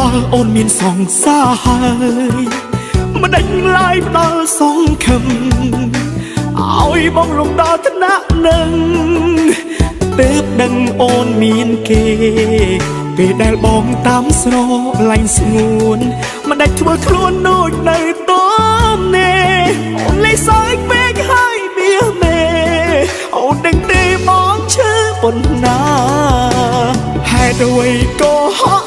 បើអូនមានសង្សារហើយមិនដេញឡាយផ្ដល់សង្ឃឹមឲ្យបងលំដល់ថ្នាក់នឹងទើបដឹងអូនមានគេពេលដែលបងតាមស្រឡាញ់ស្ងួនមិនដាច់ធ្វើខ្លួនដូចនៅតំនេអូនលេសើចពេកហើយមាសមេអូនដឹងទេបងឈឺប៉ុណ្ណាហេតុអ្វីក៏ហ